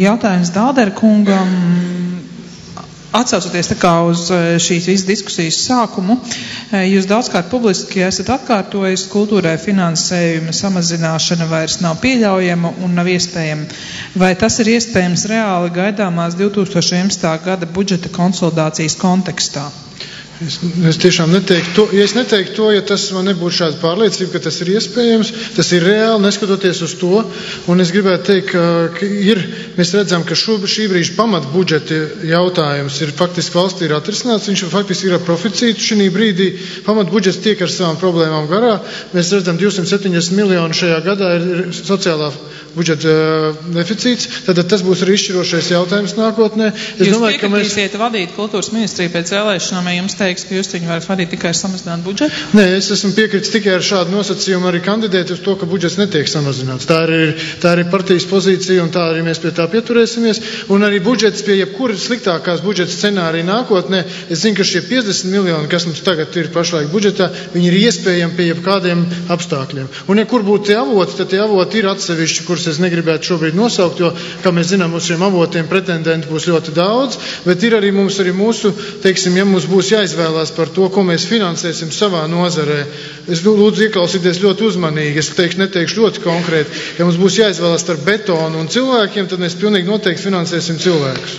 jautājums Dādera kungam. Atsaucoties tā kā uz šīs visas diskusijas sākumu, jūs daudzkārt publiski esat atkārtojis, kultūrai finansējuma samazināšana vairs nav pieļaujama un nav iespējama. Vai tas ir iespējams reāli gaidāmās 2011. gada budžeta konsolidācijas kontekstā? Es tiešām neteiktu to, ja es neteiktu to, ja tas man nebūtu šāda pārliecība, ka tas ir iespējams, tas ir reāli, neskatoties uz to, un es gribētu teikt, ka mēs redzam, ka šī brīža pamat budžeta jautājums ir faktiski valstī ir atrisināts, viņš faktiski ir proficīts šī brīdī, pamat budžets tiek ar savām problēmām garā, mēs redzam 270 miljonu šajā gadā ir sociālā budžeta deficīts, tad tas būs arī izšķirošais jautājums nākotnē. Jūs piekritīsiet vadīt kultūras ministriju pēc vēlēšanām, ja jums teiks, ka jūs viņu varat vadīt tikai ar samazinātu budžetu? Nē, es esmu piekritis tikai ar šādu nosacījumu arī kandidēt uz to, ka budžets netiek samazināts. Tā ir partijas pozīcija un tā arī mēs pie tā pieturēsimies. Un arī budžets pie jebkuras sliktākās budžeta scenārija nākotnē, es zinu, ka šie 50 miljoni, kas mums tagad ir pašlaik budžetā, viņi ir iespējami pie jebkādiem apstākļiem. Un ja kur būtu tie avoti, tad tie avoti ir atsevišķi, kurus es negribētu šobrīd nosaukt, jo, kā mēs zinām, uz šiem avotiem pretendentu būs ļoti daudz, bet ir arī mūsu, teiksim, ja mums būs jāizvēlās par to, ko mēs finansēsim savā nozarē. Es lūdzu ieklausīties ļoti uzmanīgi, es neteikšu ļoti konkrēti. Ja mums būs jāizvēlās starp betonu un cilvēkiem, tad mēs pilnīgi noteikti finansēsim cilvēkus.